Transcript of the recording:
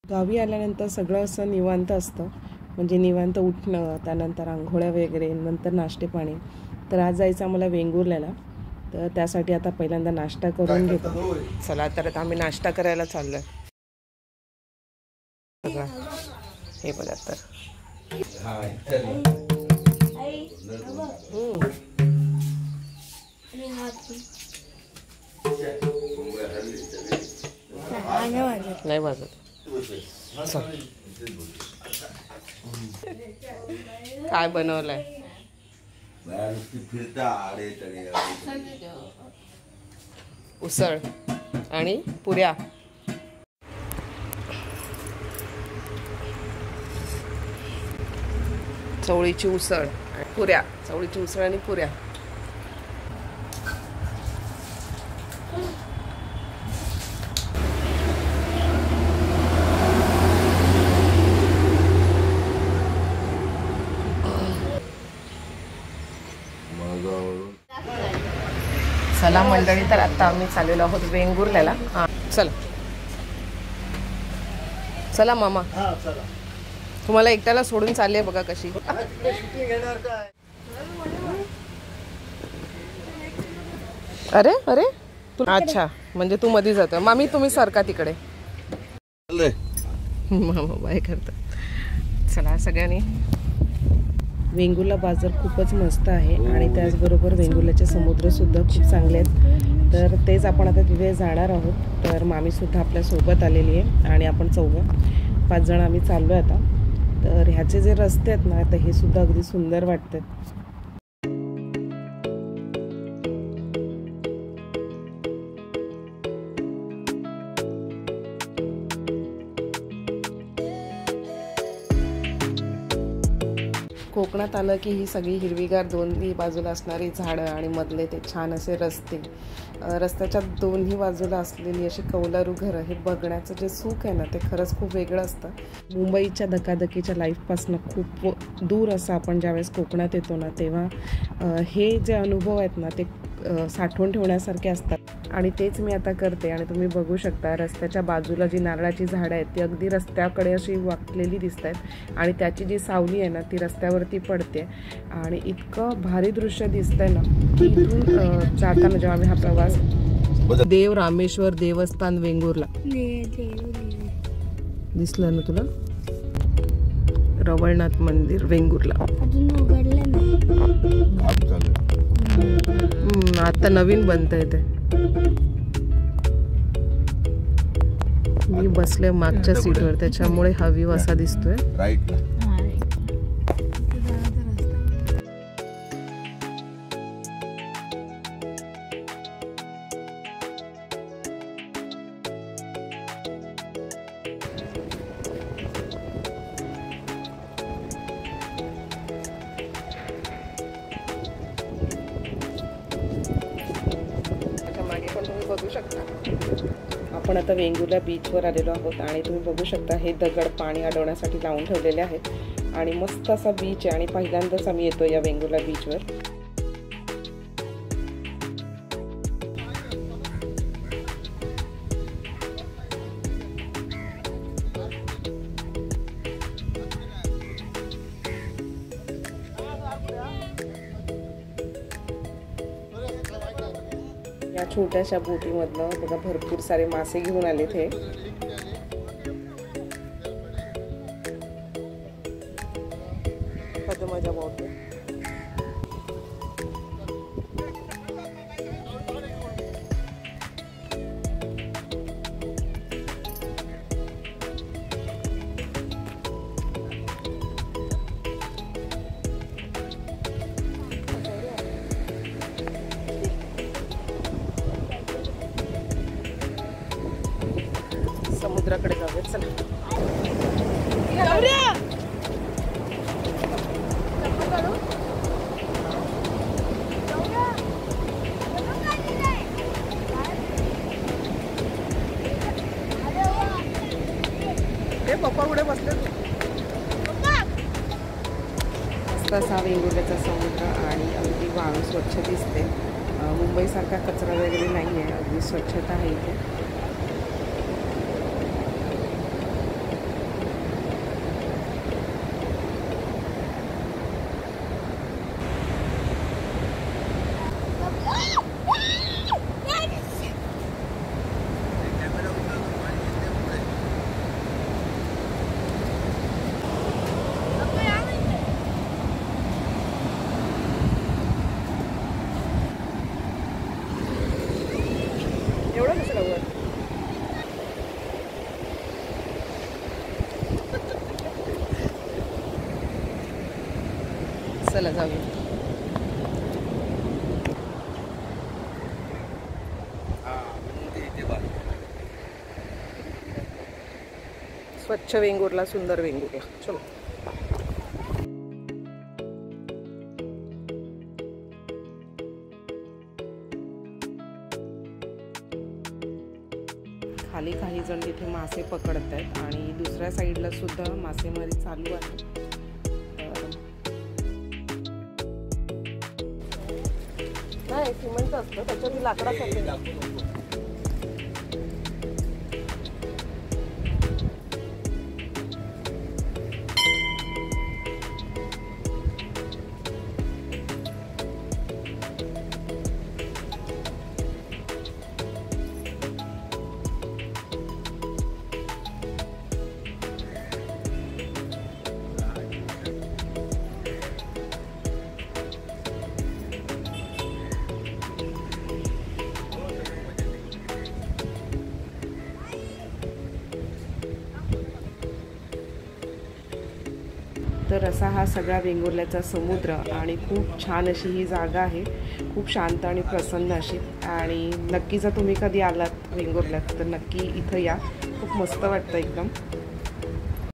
गावी आल्यानंतर सगळं असं निवांत असतं, म्हणजे निवांत उठणं, त्यानंतर आंघोळ्या वगैरे, नंतर नाश्ते पाणी. तर आज जायचं आम्हाला वेंगुर्ल्याला, तर त्यासाठी आता पहिल्यांदा नाश्ता करून घेतो. चला तर आता आम्ही नाश्ता करायला चाललो आहे. बघा हे पदार्थ. नाही वाजत. काय बनवलंय? उसळ आणि पुऱ्या. चवळीची उसळ पुऱ्या, चवळीची उसळ आणि पुऱ्या. चला मंडळी, तर आता आम्ही चाललेलो आहोत वेंगुर्ल्याला. हां चला चला मामा, तुम्हाला एकट्याला सोडून चालले बघा कशी. अरे अरे अच्छा, म्हणजे तू मध्ये जातो. मामी तुम्ही सारखा तिकडे. मामा बाय करतात. चला सगळ्यांनी. वेंगुर्ला बाजार खूपच मस्त आहे आणि त्याचबरोबर वेंगुर्ल्याचे समुद्रसुद्धा खूप चांगले आहेत. तर तेच आपण आता तिथे जाणार आहोत. तर मामीसुद्धा आपल्यासोबत आलेली आहे आणि आपण 4-5 जण आम्ही चाललो आहे आता. तर ह्याचे जे रस्ते आहेत ना, तर हे सुद्धा अगदी सुंदर वाटतात. कोकणात आलं की ही सगळी हिरवीगार दोन्ही बाजूला असणारी झाडं आणि मधले ते छान असे रस्ते, रस्त्याच्या दोन्ही बाजूला असलेली अशी कौलारू घरं, हे बघण्याचं जे सुख आहे ना, ते खरंच खूप वेगळं असतं. मुंबईच्या धकाधकीच्या लाईफपासून खूप दूर असं आपण ज्यावेळेस कोकणात येतो ना, तेव्हा हे जे अनुभव आहेत ना, ते साठवून ठेवण्यासारखे असतात. आणि तेच मी आता करते. आणि तुम्ही बघू शकता रस्त्याच्या बाजूला जी नारळाची झाडं आहेत ती अगदी रस्त्याकडे अशी वाकलेली दिसत आहेत आणि त्याची जी सावली आहे ना, ती रस्त्यावरती पडते आणि इतकं भारी दृश्य दिसतंय ना की इथून जाताना जेव्हा आम्ही हा प्रवास. देव रामेश्वर देवस्थान वेंगुर्ला दिसलं ना तुला? रवळनाथ मंदिर वेंगुर्ला. आता नवीन बनतंय ते. मी बसले मागच्या सीटवर, त्याच्यामुळे हा व्ह्यू असा दिसतोय. राईट. बघू शकता आपण आता वेंगुर्ला बीचवर आलेलो आहोत आणि तुम्ही बघू शकता हे दगड पाणी अडवण्यासाठी लावून ठेवलेले आहेत आणि मस्त असा बीच आहे आणि पहिल्यांदाच आम्ही येतो या वेंगुर्ला बीचवर. या छोट्याशा बोटीमधनं बघा भरपूर सारे मासे घेऊन आले ते. मजा वाटते. समुद्राकडे जाऊया चला. पप्पा कुठे बसले? मस्त असा वेंगुर्ल्याचा समुद्र आणि अगदी वाळू स्वच्छ दिसते. मुंबईसारखा कचरा वगैरे नाही आहे, अगदी स्वच्छता आहे इथे. चला जाऊया. स्वच्छ वेंगुर्ला, सुंदर वेंगुर्ला. चलो. खाली काही जण तिथे मासे पकडत आहेत आणि दुसऱ्या साईडला सुद्धा मासेमारी चालू आहे. नाही, सिमेंट असतं त्याच्यात लाकडासाठी. तर असा हा सगळा वेंगुर्ल्याचा समुद्र आणि खूप छान अशी ही जागा आहे. खूप शांत आणि प्रसन्न अशी. आणि नक्की जर तुम्ही कधी आलात वेंगुर्ल्यात तर नक्की इथं या. खूप मस्त वाटतं एकदम.